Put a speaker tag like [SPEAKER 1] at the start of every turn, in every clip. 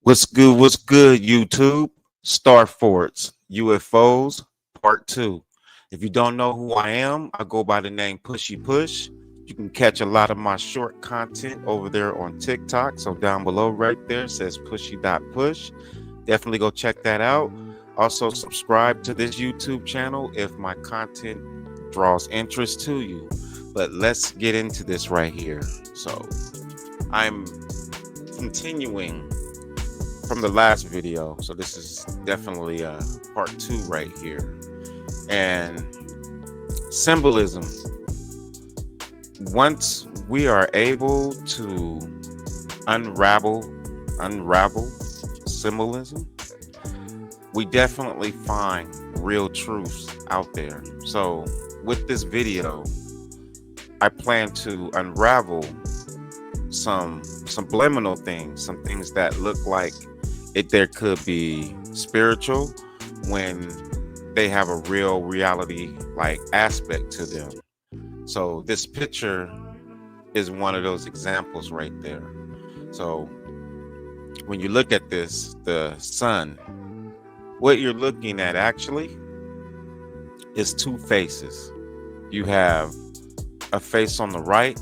[SPEAKER 1] What's good, YouTube? Star Forts UFOs Part 2. If you don't know who I am, I go by the name Pushy Push. You can catch a lot of my short content over there on TikTok. So down below right there says pushy.push. Definitely go check that out. Also subscribe to this YouTube channel if my content draws interest to you. But let's get into this right here. So I'm continuing from the last video, so this is definitely part 2 right here. And symbolism, once we are able to unravel symbolism, we definitely find real truths out there. So with this video, I plan to unravel some subliminal things, some things that look like there could be spiritual when they have a real reality like aspect to them. So this picture is one of those examples right there. So when you look at this, the sun, what you're looking at actually is two faces. You have a face on the right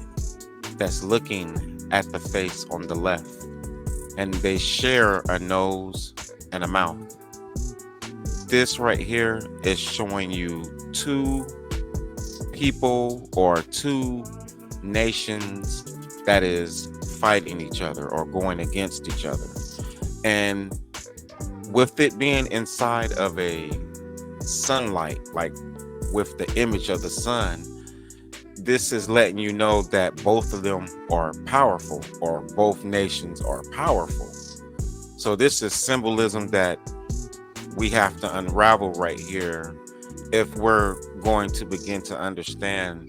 [SPEAKER 1] that's looking at the face on the left, and they share a nose and a mouth. This right here is showing you two people or two nations that is fighting each other or going against each other. And with it being inside of a sunlight, like with the image of the sun, this is letting you know that both of them are powerful, or both nations are powerful. So this is symbolism that we have to unravel right here if we're going to begin to understand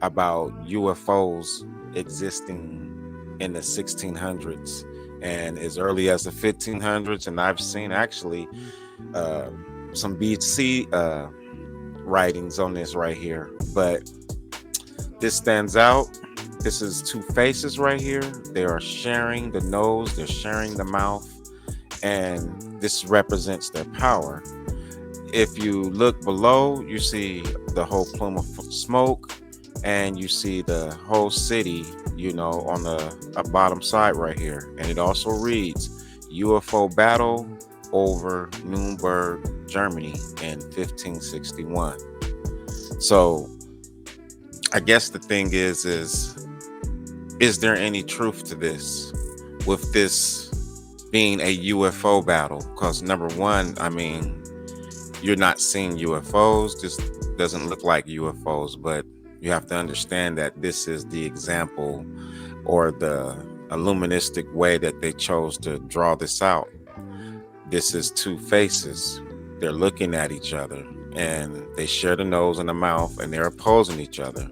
[SPEAKER 1] about UFOs existing in the 1600s and as early as the 1500s. And I've seen actually some BC writings on this right here, but this stands out. This is two faces right here. They are sharing the nose, they're sharing the mouth, and this represents their power. If you look below, you see the whole plume of smoke, and you see the whole city, you know, on the bottom side right here. And it also reads UFO battle over Nuremberg, Germany in 1561. So I guess the thing is there any truth to this, with this being a UFO battle? Because number one, I mean, you're not seeing UFOs. This doesn't look like UFOs, but you have to understand that this is the example or the illuministic way that they chose to draw this out. This is two faces. They're looking at each other, and they share the nose and the mouth, and they're opposing each other.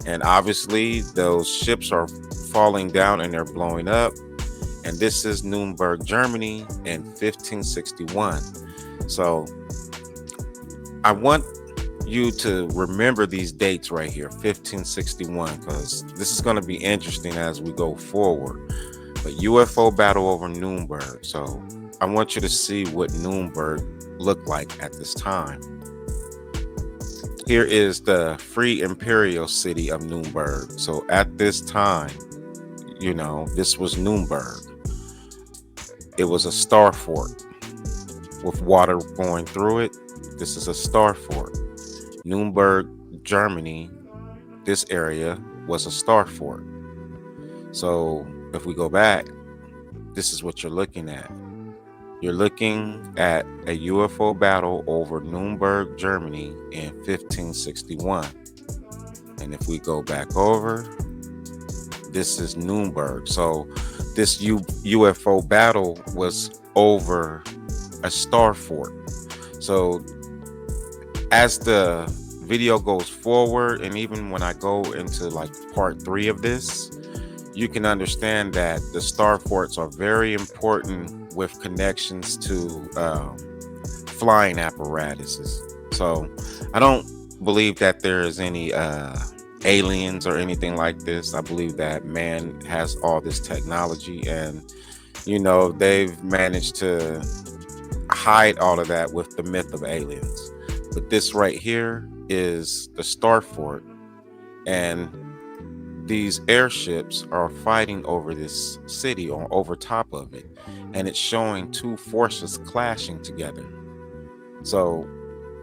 [SPEAKER 1] And obviously those ships are falling down and they're blowing up. And this is Nuremberg, Germany in 1561. So I want you to remember these dates right here, 1561, because this is going to be interesting as we go forward. But UFO battle over Nuremberg. So I want you to see what Nuremberg looked like at this time. Here is the free imperial city of Nuremberg. So at this time, you know, this was Nuremberg. It was a star fort with water going through it. This is a star fort. Nuremberg, Germany, this area was a star fort. So if we go back, this is what you're looking at. You're looking at a UFO battle over Nuremberg, Germany in 1561. And if we go back over, this is Nuremberg. So this UFO battle was over a star fort. So as the video goes forward, and even when I go into like part 3 of this, you can understand that the star forts are very important with connections to flying apparatuses. So I don't believe that there is any aliens or anything like this. I believe that man has all this technology, and They've managed to hide all of that with the myth of aliens. But this right here is the Star Fort, and these airships are fighting over this city or over top of it, and it's showing two forces clashing together. So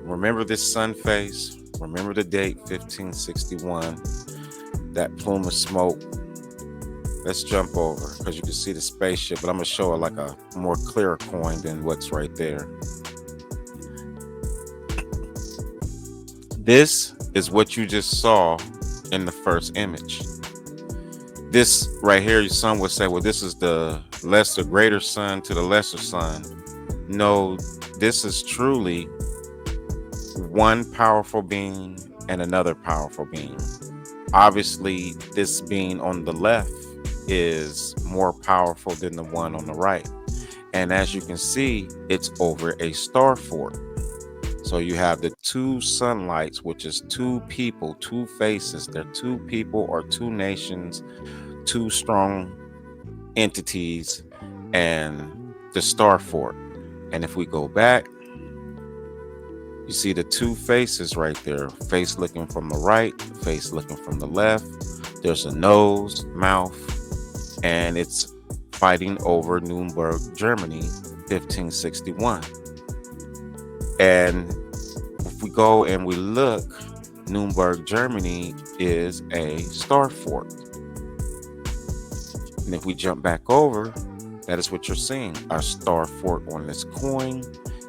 [SPEAKER 1] remember this sun face, remember the date 1561, that plume of smoke. Let's jump over because you can see the spaceship, but I'm going to show it like a more clear coin than what's right there. This is what you just saw in the first image. This right here, some would say, well, this is the greater sun to the lesser sun. No, this is truly one powerful being and another powerful being. Obviously, this being on the left is more powerful than the one on the right. And as you can see, it's over a star fort. So you have the two sunlights, which is two people, two faces. They're two people or two nations, two strong entities, and the star fort. And if we go back, you see the two faces right there, face looking from the right, face looking from the left. There's a nose, mouth, and it's fighting over Nuremberg, Germany, 1561. And if we go and we look, Nuremberg, Germany is a star fort. And if we jump back over, that is what you're seeing, a star fort on this coin.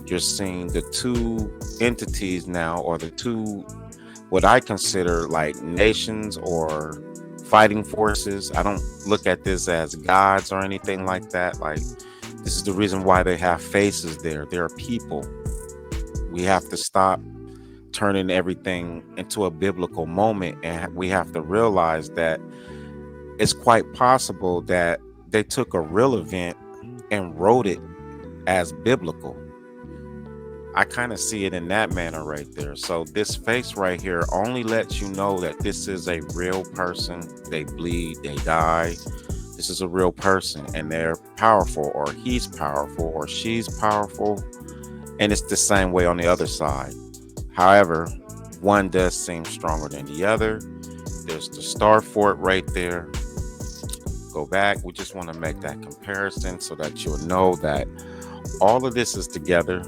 [SPEAKER 1] You're seeing the two entities now, or the two, what I consider like nations or fighting forces. I don't look at this as gods or anything like that. Like, this is the reason why they have faces there. They're people. We have to stop turning everything into a biblical moment, and we have to realize that it's quite possible that they took a real event and wrote it as biblical. I kind of see it in that manner right there. So this face right here only lets you know that this is a real person. They bleed, they die. This is a real person, and they're powerful, or he's powerful, or she's powerful. And it's the same way on the other side. However, one does seem stronger than the other. There's the Star Fort right there. Go back. We just want to make that comparison so that you'll know that all of this is together.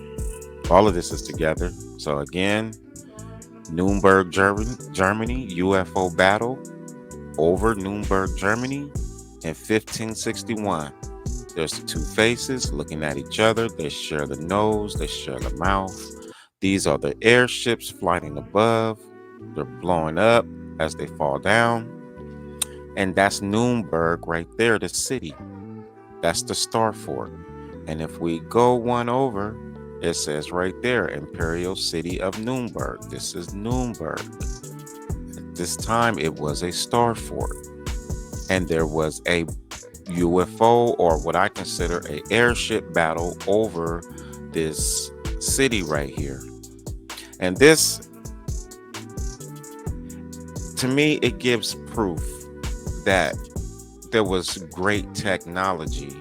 [SPEAKER 1] All of this is together. So again, Nuremberg, Germany, UFO battle over Nuremberg, Germany in 1561. There's the two faces looking at each other. They share the nose. They share the mouth. These are the airships flying above. They're blowing up as they fall down. And that's Nuremberg right there, the city. That's the Star Fort. And if we go one over, it says right there, Imperial City of Nuremberg. This is Nuremberg. At this time, it was a Star Fort. And there was a UFO, or what I consider a airship battle over this city right here. And this, to me, it gives proof that there was great technology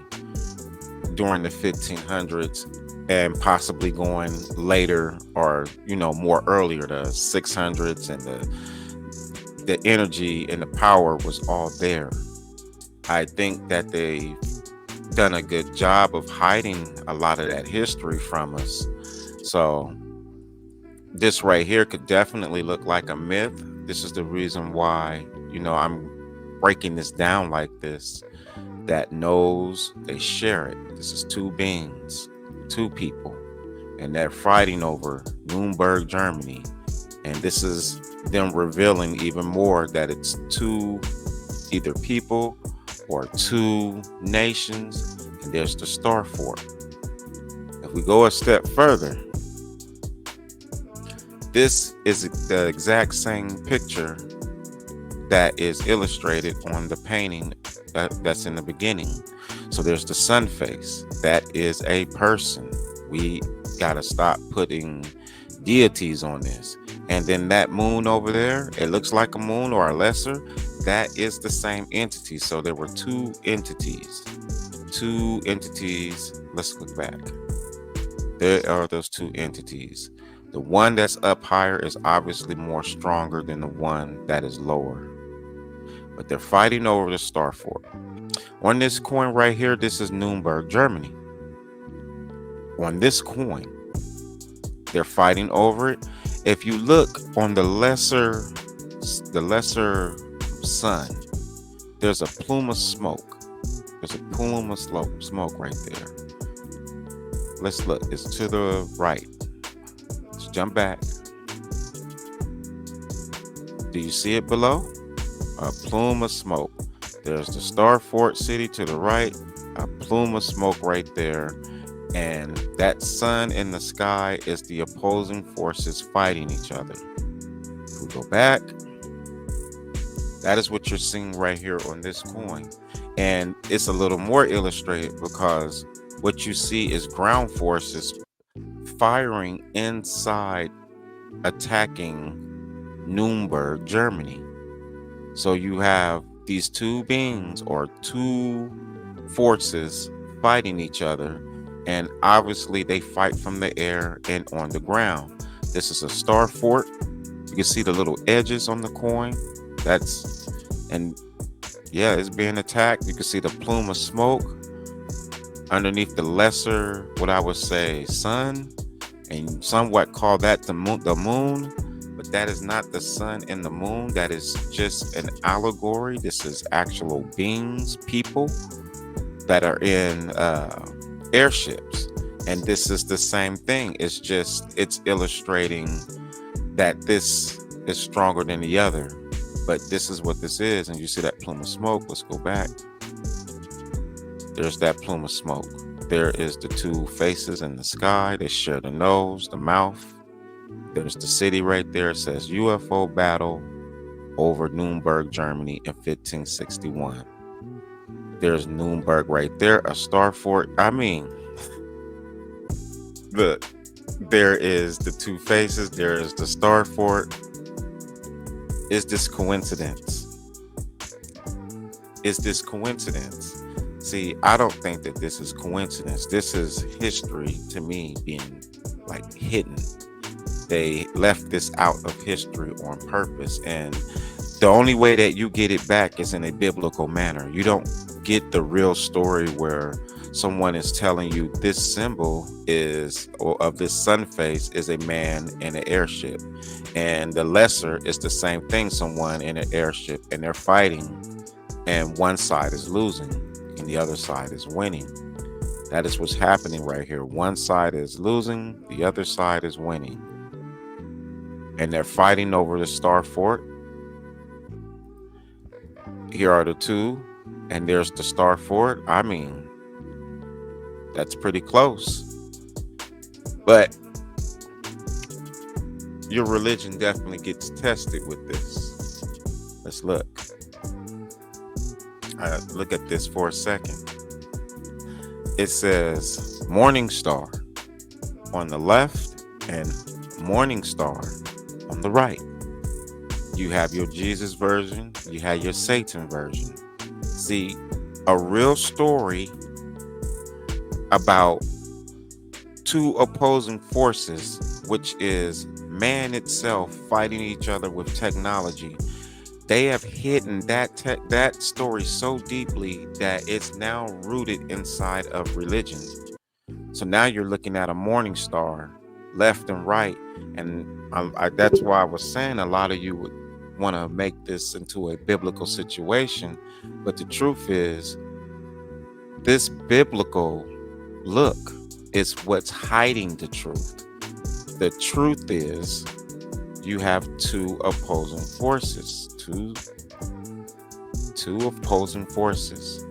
[SPEAKER 1] during the 1500s and possibly going later, or more earlier, the 600s, and the energy and the power was all there. I think that they've done a good job of hiding a lot of that history from us. So this right here could definitely look like a myth. This is the reason why, I'm breaking this down like this. That knows, they share it. This is two beings, two people, and they're fighting over Nuremberg, Germany. And this is them revealing even more that it's two either people or two nations, and there's the Star Fort. If we go a step further, this is the exact same picture that is illustrated on the painting that's in the beginning. So there's the sun face. That is a person. We gotta stop putting deities on this. And then that moon over there, it looks like a moon or a lesser. That is the same entity. So there were two entities, two entities. Let's look back. There are those two entities. The one that's up higher is obviously more stronger than the one that is lower. But they're fighting over the Star Fort. On this coin right here, this is Nuremberg, Germany. On this coin, they're fighting over it. If you look on the lesser sun, there's a plume of smoke. There's a plume of smoke right there. Let's look. It's to the right. Let's jump back. Do you see it below? A plume of smoke. There's the Star Fort city to the right. A plume of smoke right there. And that sun in the sky is the opposing forces fighting each other. If we go back, that is what you're seeing right here on this coin. And it's a little more illustrated because what you see is ground forces firing inside, attacking Nuremberg, Germany. So you have these two beings or two forces fighting each other. And obviously they fight from the air and on the ground. This is a Star Fort. You can see the little edges on the coin. And yeah, it's being attacked. You can see the plume of smoke underneath the lesser, what I would say, sun, and somewhat call that the moon. But that is not the sun and the moon. That is just an allegory. This is actual beings, people that are in airships. And this is the same thing. It's illustrating that this is stronger than the other. But this is what this is. And you see that plume of smoke. Let's go back. There's that plume of smoke. There is the two faces in the sky. They share the nose, the mouth. There's the city right there. It says UFO battle over Nuremberg, Germany in 1561. There's Nuremberg right there, a Star Fort. I mean, look, there is the two faces. There is the Star Fort. Is this coincidence? Is this coincidence? See, I don't think that this is coincidence. This is history to me being like hidden. They left this out of history on purpose. And the only way that you get it back is in a biblical manner. You don't get the real story where someone is telling you this symbol is, or of this sun face is a man in an airship. And the lesser is the same thing, someone in an airship, and they're fighting. And one side is losing and the other side is winning. That is what's happening right here. One side is losing, the other side is winning. And they're fighting over the Star Fort. Here are the two, and there's the Star Fort. I mean, that's pretty close. But your religion definitely gets tested with this. Let's look. Look at this for a second. It says Morning Star on the left and Morning Star on the right. You have your Jesus version, you have your Satan version. See, a real story about two opposing forces, which is man itself fighting each other with technology. They have hidden that story so deeply that it's now rooted inside of religion. So now you're looking at a morning star left and right. And that's why I was saying a lot of you would want to make this into a biblical situation. But the truth is, this biblical look is what's hiding the truth. The truth is, you have two opposing forces, two opposing forces,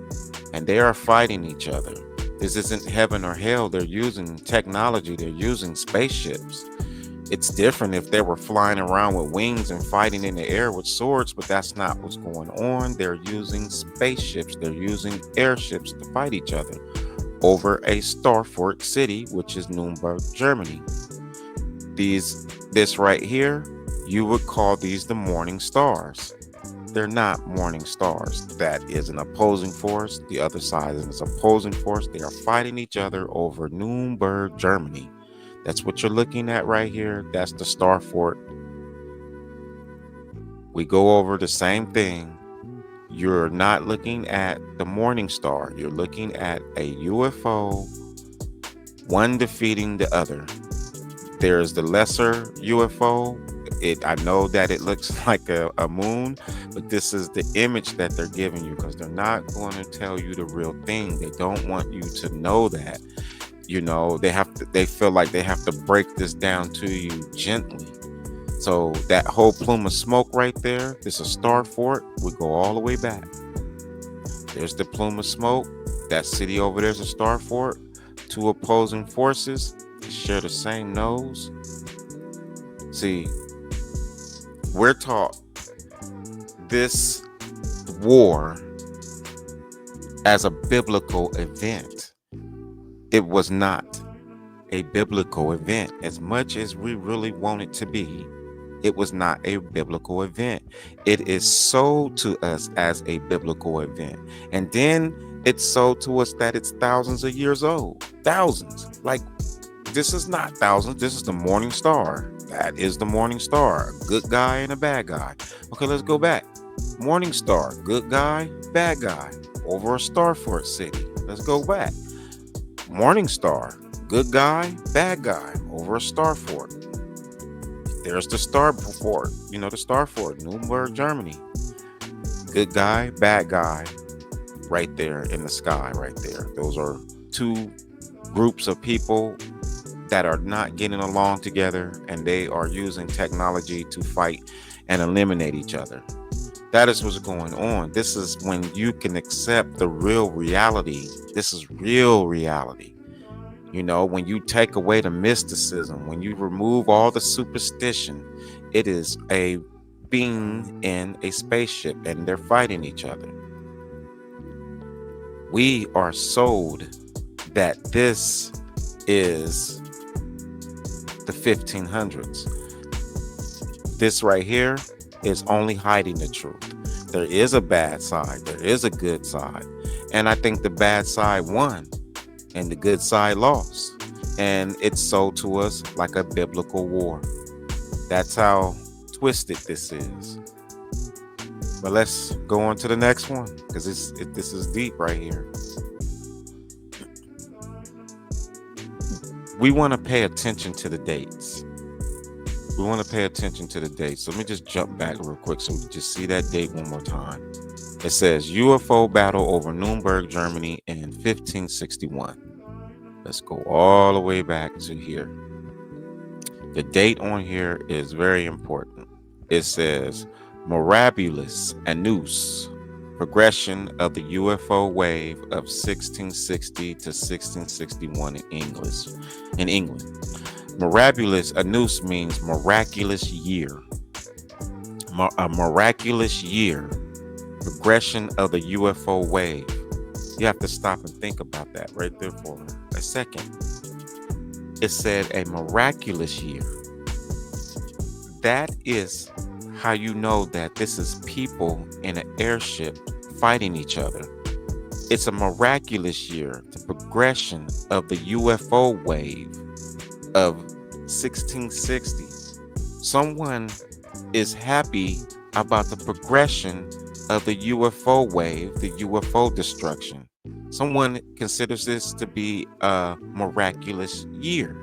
[SPEAKER 1] and they are fighting each other. This isn't heaven or hell. They're using technology. They're using spaceships. It's different if they were flying around with wings and fighting in the air with swords, but that's not what's going on. They're using spaceships. They're using airships to fight each other over a Star Fort city, which is Nuremberg, Germany. This right here, you would call these the morning stars. they're not morning stars. That is an opposing force. The other side is an opposing force. They are fighting each other over Nuremberg, Germany. That's what you're looking at right here. That's the Star Fort. We go over the same thing. You're not looking at the morning star. You're looking at a UFO, one defeating the other. There's the lesser UFO. I know that it looks like a moon, but this is the image that they're giving you, because they're not going to tell you the real thing. They don't want you to know that. They feel like they have to break this down to you gently. So that whole plume of smoke right there, this is a Star Fort. We go all the way back. There's the plume of smoke. That city over there is a Star Fort. Two opposing forces share the same nose. See, we're taught this war as a biblical event. It was not a biblical event. As much as we really want it to be, it was not a biblical event. It is sold to us as a biblical event. And then it's sold to us that it's thousands of years old. Thousands. Like, this is not thousands. This is the morning star. That is the morning star. A good guy and a bad guy. Okay, let's go back. Morning star, good guy, bad guy. Over a Star Fort city. Let's go back. Morning star, good guy, bad guy. Over a Star Fort. There's the Star Fort. The Star Fort, Nuremberg, Germany. Good guy, bad guy. Right there in the sky, right there. Those are two groups of people that are not getting along together, and they are using technology to fight and eliminate each other. That is what's going on. This is when you can accept the real reality. This is real reality. When you take away the mysticism, when you remove all the superstition, it is a being in a spaceship, and they're fighting each other. We are sold that this is the 1500s. This right here is only hiding the truth. There is a bad side. There is a good side. And I think the bad side won and the good side lost. And it's sold to us like a biblical war. That's how twisted this is. But let's go on to the next one, because this is deep right here. We want to pay attention to the dates. We want to pay attention to the dates. So let me just jump back real quick so we can just see that date one more time. It says UFO battle over Nuremberg, Germany in 1561. Let's go all the way back to here. The date on here is very important. It says Mirabilis Annus, progression of the UFO wave of 1660 to 1661 in England. Mirabilis Annus means miraculous year. A miraculous year. Progression of the UFO wave. You have to stop and think about that right there for a second. It said a miraculous year. That is how you know that this is people in an airship fighting each other. It's a miraculous year. The progression of the UFO wave of 1660. Someone is happy about the progression of the UFO wave, the UFO destruction. Someone considers this to be a miraculous year.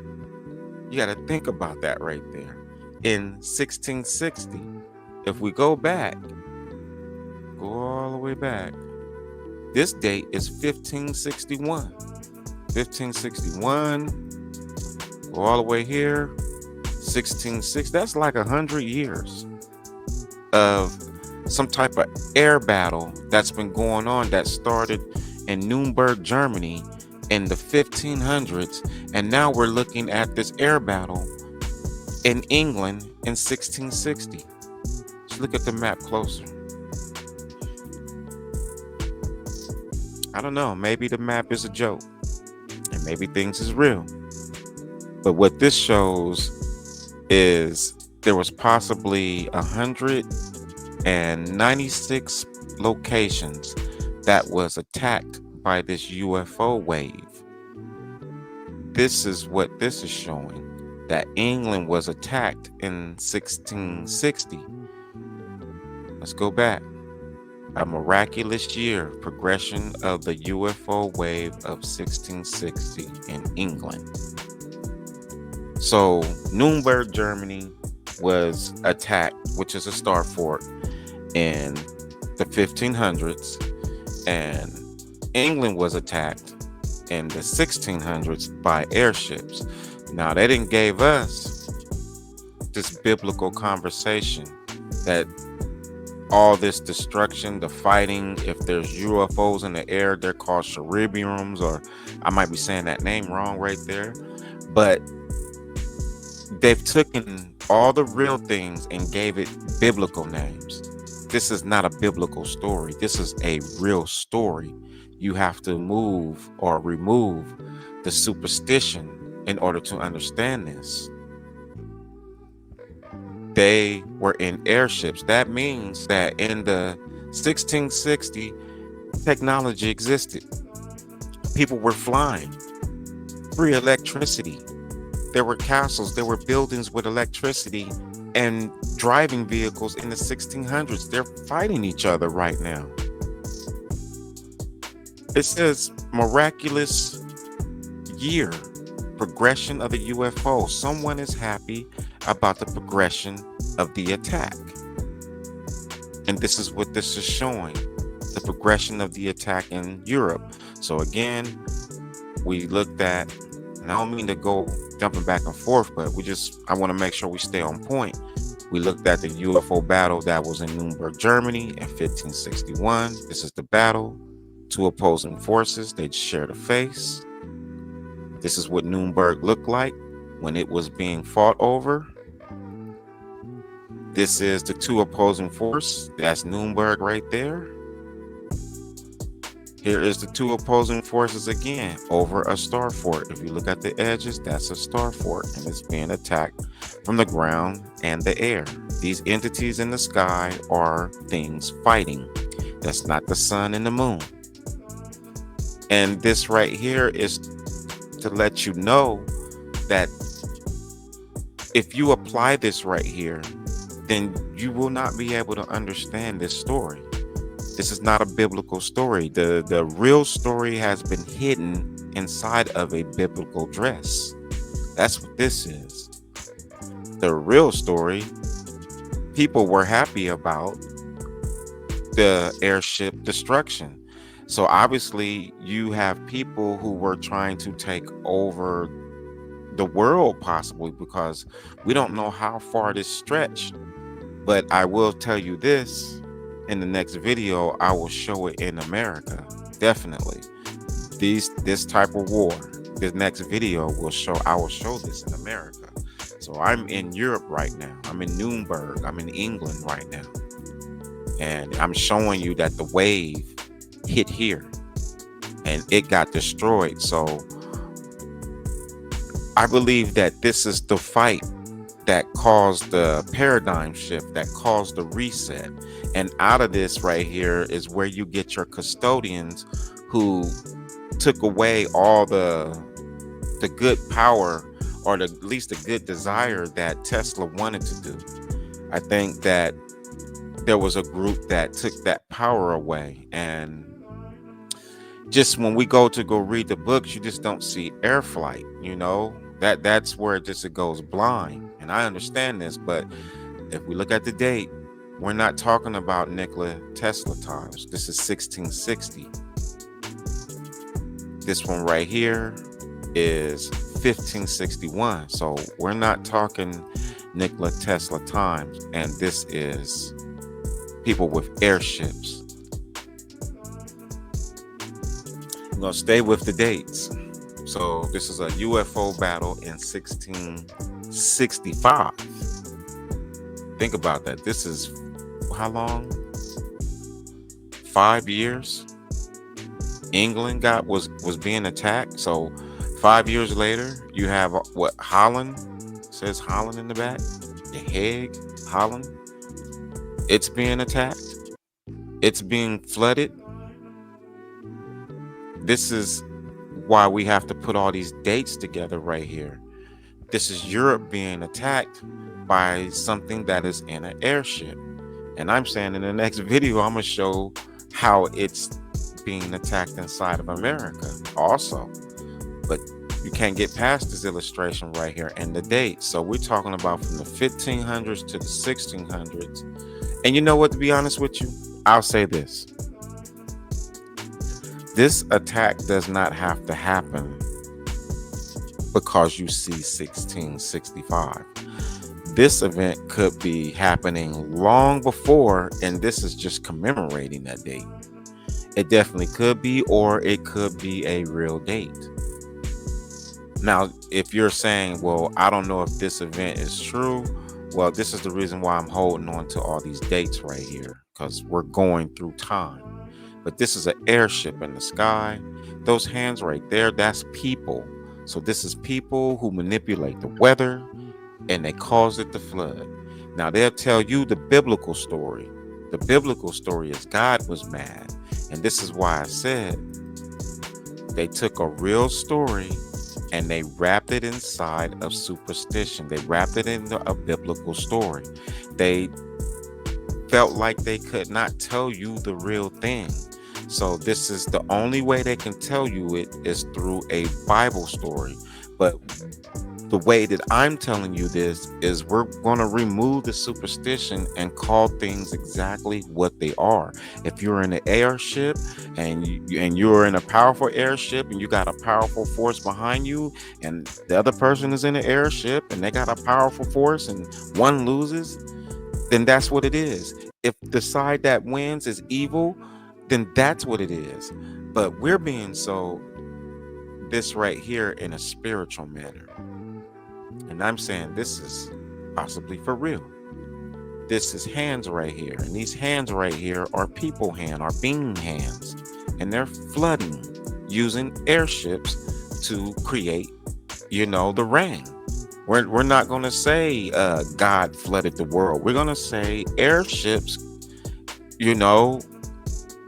[SPEAKER 1] You got to think about that right there. In 1660, if we go back, go all the way back, this date is 1561. 1561, go all the way here, 1660. That's like 100 years of some type of air battle that's been going on, that started in Nuremberg, Germany in the 1500s, and now we're looking at this air battle in England in 1660. Let's look at the map closer. I don't know, maybe the map is a joke and maybe things is real, but what this shows is there was possibly 100 and 96 locations that was attacked by this UFO wave. This is what this is showing, that England was attacked in 1660. Let's go back. A miraculous year, progression of the UFO wave of 1660 in England. So Nuremberg, Germany was attacked, which is a star fort, in the 1500s, and England was attacked in the 1600s by airships. Now, they didn't give us this biblical conversation that all this destruction, the fighting, if there's UFOs in the air, they're called cherubims, or I might be saying that name wrong right there, but they've taken all the real things and gave it biblical names. This is not a biblical story. This is a real story. You have to move or remove the superstition in order to understand this. They were in airships. That means that in the 1660, technology existed. People were flying. Free electricity. There were castles, there were buildings with electricity and driving vehicles in the 1600s. They're fighting each other right now. It says miraculous year, progression of the UFO. Someone is happy about the progression of the attack. And this is what this is showing, the progression of the attack in Europe. So again, we looked at, and I don't mean to go jumping back and forth, but I want to make sure we stay on point. We looked at the UFO battle that was in Nuremberg, Germany in 1561. This is the battle. Two opposing forces, they shared a face. This is what Nuremberg looked like when it was being fought over. This is the two opposing force. That's Nuremberg right there. Here is the two opposing forces again over a star fort. If you look at the edges, that's a star fort, and it's being attacked from the ground and the air. These entities in the sky are things fighting. That's not the sun and the moon. And this right here is to let you know that if you apply this right here, then you will not be able to understand this story. This is not a biblical story. The real story has been hidden inside of a biblical dress. That's what this is. The real story, people were happy about the airship destruction. So obviously you have people who were trying to take over the world, possibly, because we don't know how far this stretched. But I will tell you this, in the next video, I will show it in America. Definitely. This type of war, this next video I will show this in America. So I'm in Europe right now. I'm in Nuremberg. I'm in England right now. And I'm showing you that the wave hit here and it got destroyed. So I believe that this is the fight that caused the paradigm shift, that caused the reset. And out of this right here is where you get your custodians who took away all the good power, or at least the good desire that Tesla wanted to do. I think that there was a group that took that power away, and just when we go read the books, you just don't see air flight, that's where it goes blind. And I understand this, but if we look at the date, we're not talking about Nikola Tesla times. This is 1660. This one right here is 1561. So we're not talking Nikola Tesla times. And this is people with airships. I'm going to stay with the dates. So this is a UFO battle in 1665. Think about that. This is how long? 5 years. England was being attacked. So 5 years later, you have what? Holland. It says Holland in the back. The Hague, Holland. it's being attacked, it's being flooded. This is why we have to put all these dates together right here. This is Europe being attacked by something that is in an airship. And I'm saying in the next video, I'm going to show how it's being attacked inside of America also. But you can't get past this illustration right here and the date. So we're talking about from the 1500s to the 1600s. And you know what, to be honest with you, I'll say this. This attack does not have to happen because you see 1665. This event could be happening long before, and this is just commemorating that date. It definitely could be, or it could be a real date. Now, if you're saying, well, I don't know if this event is true, well, this is the reason why I'm holding on to all these dates right here, because we're going through time. But this is an airship in the sky. Those hands right there, that's people. So this is people who manipulate the weather and they cause it to flood. Now they'll tell you the biblical story. The biblical story is God was mad. And this is why I said they took a real story and they wrapped it inside of superstition. They wrapped it in a biblical story. They felt like they could not tell you the real thing. So this is the only way they can tell you it is through a Bible story. But the way that I'm telling you this is we're going to remove the superstition and call things exactly what they are. If you're in an airship and you're in a powerful airship and you got a powerful force behind you, and the other person is in an airship and they got a powerful force and one loses, then that's what it is. If the side that wins is evil, then that's what it is. But we're being sold this right here in a spiritual manner. And I'm saying this is possibly for real. This is hands right here. And these hands right here are people hands, are being hands. And they're flooding using airships to create, the rain. We're not going to say God flooded the world. We're going to say airships,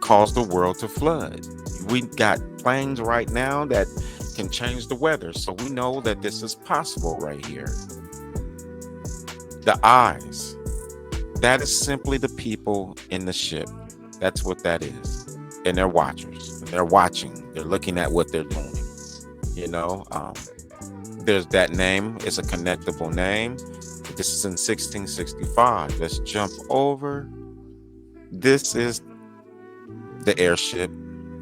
[SPEAKER 1] caused the world to flood. We got planes right now that can change the weather. So we know that this is possible right here. The eyes, that is simply the people in the ship. That's what that is. And they're watchers. They're watching. They're looking at what they're doing. There's that name. It's a connectable name. This is in 1665. Let's jump over. This is the airship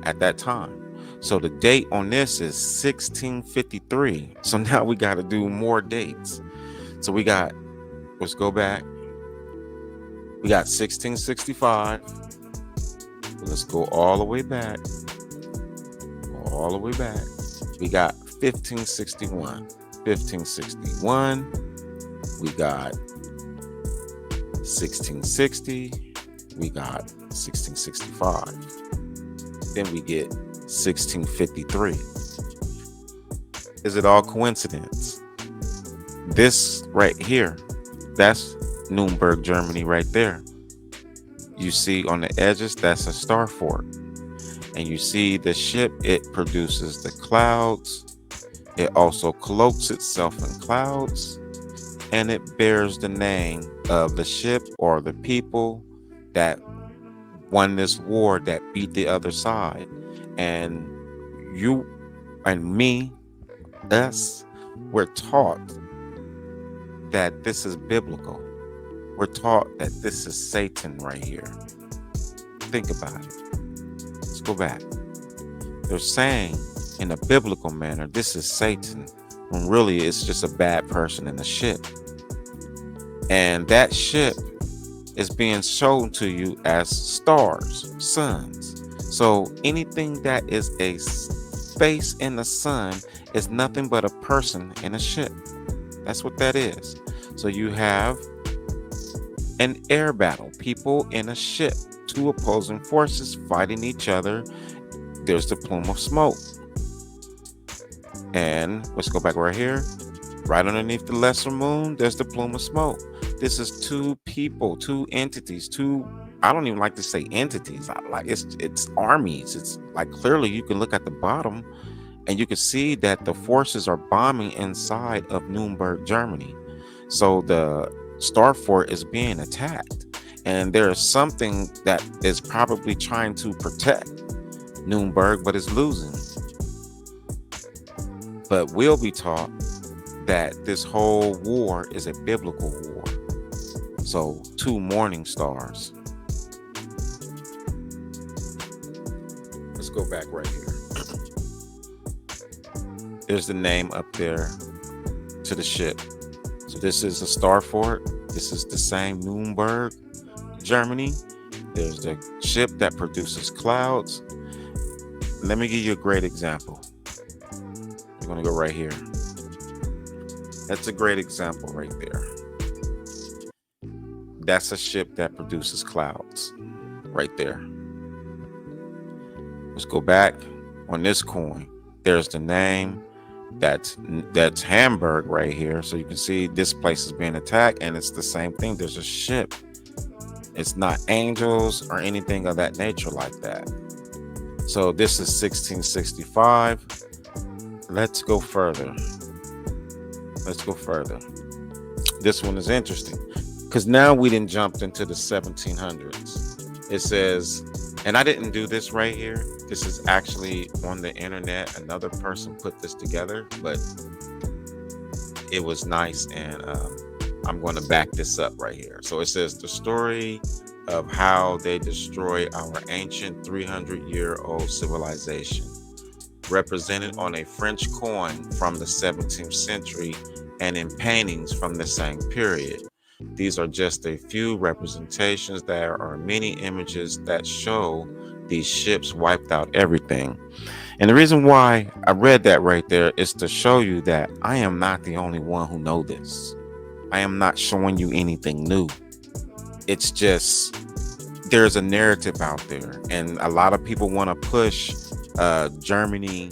[SPEAKER 1] at that time. So the date on this is 1653. So now we got to do more dates. So let's go back. We got 1665. Let's go all the way back. All the way back. We got 1561. 1561. We got 1660. We got 1665. Then we get 1653. Is it all coincidence? This right here, that's Nuremberg, Germany right there. You see on the edges, that's a Star Fort. And you see the ship, it produces the clouds. It also cloaks itself in clouds. And it bears the name of the ship or the people that won this war, that beat the other side. And you and me, us, we're taught that this is biblical. We're taught that this is Satan right here. Think about it. Let's go back. They're saying in a biblical manner, this is Satan, when really it's just a bad person in a ship. And that ship is being shown to you as stars, suns. So anything that is a face in the sun is nothing but a person in a ship. That's what that is. So you have an air battle, people in a ship, two opposing forces fighting each other. There's the plume of smoke. And let's go back right here. Right underneath the lesser moon, there's the plume of smoke. this is two people, two entities, two, I don't even like to say entities. Like it's armies. It's like clearly you can look at the bottom and you can see that the forces are bombing inside of Nuremberg, Germany. So the Star Fort is being attacked, and there is something that is probably trying to protect Nuremberg, but is losing. But we'll be taught that this whole war is a biblical war. So two morning stars. Let's go back right here. There's the name up there to the ship. So this is a Star Fort. This is the same Nuremberg, Germany. There's the ship that produces clouds. Let me give you a great example. We're going to go right here. That's a great example right there. That's a ship that produces clouds right there. Let's go back on this coin. There's the name. That's Hamburg right here. So you can see this place is being attacked, and it's the same thing. There's a ship. It's not angels or anything of that nature like that. So this is 1665. Let's go further. Let's go further. This one is interesting because now we didn't jump into the 1700s. It says, and I didn't do this right here. This is actually on the internet. Another person put this together, but it was nice, and I'm going to back this up right here. So it says the story of how they destroy our ancient 300-year-old civilization, represented on a French coin from the 17th century and in paintings from the same period. These are just a few representations. There are many images that show these ships wiped out everything. And the reason why I read that right there is to show you that I am not the only one who know this. I am not showing you anything new. It's just there's a narrative out there, and a lot of people want to push Germany,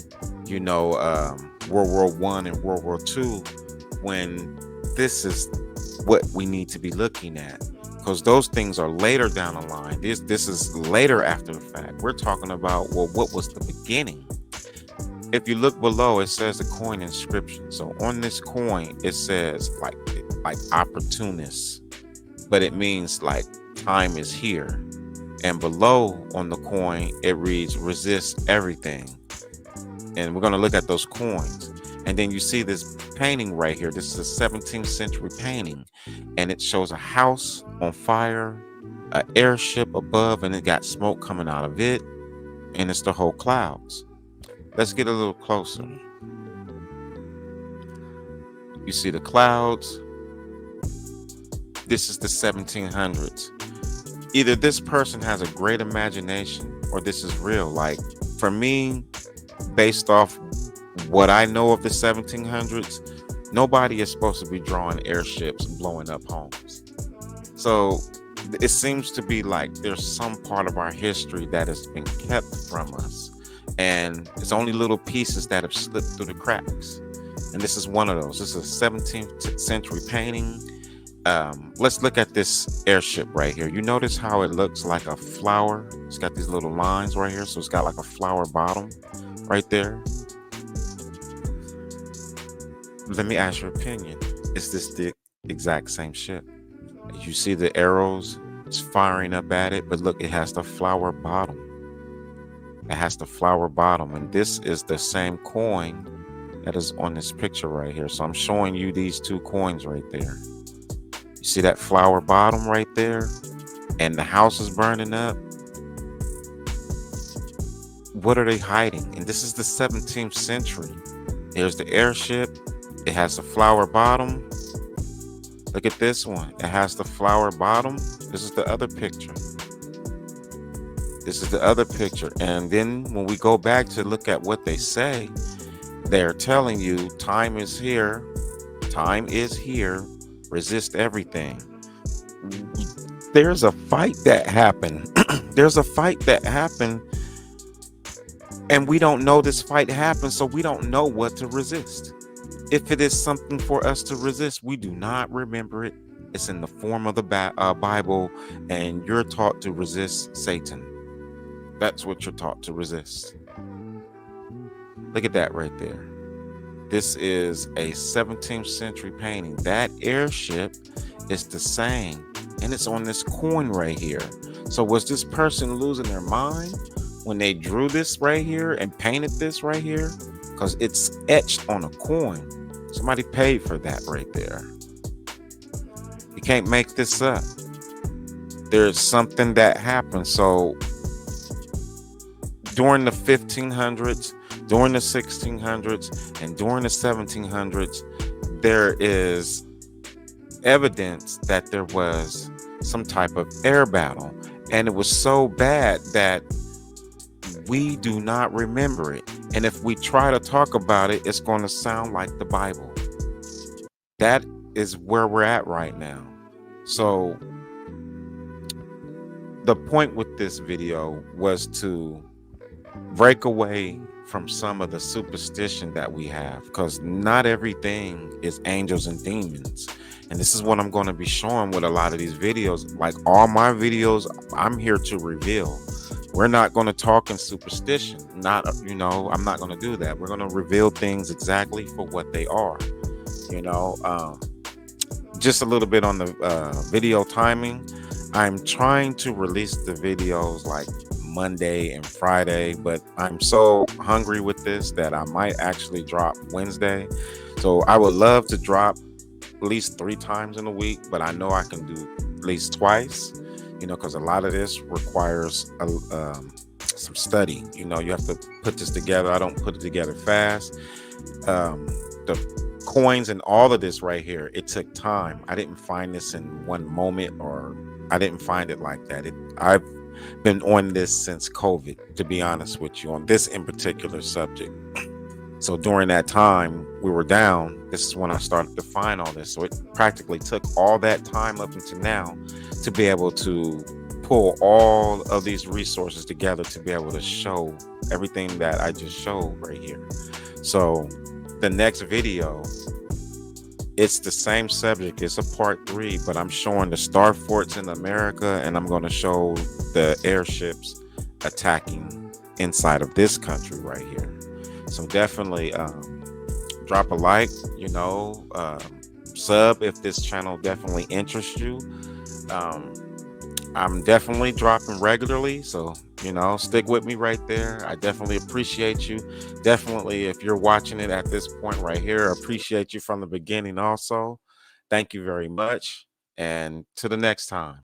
[SPEAKER 1] World War I and World War II, when this is what we need to be looking at, because those things are later down the line. This is later after the fact. We're talking about, well, what was the beginning? If you look below, it says the coin inscription. So on this coin, it says like opportunist, but it means like time is here. And below on the coin, it reads resist everything. And we're going to look at those coins. And then you see this painting right here. This is a 17th century painting, and it shows a house on fire, an airship above, and it got smoke coming out of it, and it's the whole clouds. Let's get a little closer. You see the clouds. This is the 1700s. Either this person has a great imagination or this is real. Like for me, based off what I know of the 1700s, nobody is supposed to be drawing airships and blowing up homes. So it seems to be like there's some part of our history that has been kept from us, and it's only little pieces that have slipped through the cracks. And this is one of those. This is a 17th century painting. Let's look at this airship right here. You notice how it looks like a flower? It's got these little lines right here, so it's got like a flower bottom right there. Let me ask your opinion. Is this the exact same ship? You see the arrows, it's firing up at it, but look, it has the flower bottom. It has the flower bottom, and this is the same coin that is on this picture right here. So I'm showing you these two coins right there. You see that flower bottom right there? And the house is burning up. What are they hiding? And this is the 17th century. There's the airship. It has the flower bottom. Look at this one. It has the flower bottom. This is the other picture. This is the other picture. And then when we go back to look at what they say, they're telling you time is here. Time is here. Resist everything. There's a fight that happened. There's a fight that happened. And we don't know this fight happened, so we don't know what to resist. If it is something for us to resist, we do not remember it. It's in the form of the Bible, and you're taught to resist Satan. That's what you're taught to resist. Look at that right there. This is a 17th century painting. That airship is the same, and it's on this coin right here. So was this person losing their mind when they drew this right here and painted this right here? Because it's etched on a coin. Somebody paid for that right there. You can't make this up. There's something that happened. So during the 1500s, during the 1600s, and during the 1700s, there is evidence that there was some type of air battle, and it was so bad that we do not remember it. And if we try to talk about it, it's going to sound like the Bible. That is where we're at right now. So the point with this video was to break away from some of the superstition that we have, because not everything is angels and demons. And this is what I'm going to be showing with a lot of these videos. Like all my videos, I'm here to reveal. We're not going to talk in superstition. I'm not going to do that. We're going to reveal things exactly for what they are. Just a little bit on the video timing. I'm trying to release the videos like Monday and Friday, but I'm so hungry with this that I might actually drop Wednesday. So I would love to drop at least 3 times in a week, but I know I can do at least twice, because a lot of this requires some study. You have to put this together. I don't put it together fast. The coins and all of this right here, it took time. I didn't find this in one moment, or I didn't find it like that. I've been on this since COVID, to be honest with you, on this in particular subject. So during that time we were down, this is when I started to find all this. So it practically took all that time up until now to be able to pull all of these resources together to be able to show everything that I just showed right here. So the next video, it's the same subject. It's a part 3, but I'm showing the Star Forts in America, and I'm going to show the airships attacking inside of this country right here. So definitely drop a like, sub if this channel definitely interests you. I'm definitely dropping regularly, so stick with me right there. I definitely appreciate you. Definitely, if you're watching it at this point right here, appreciate you from the beginning also. Thank you very much, and to the next time.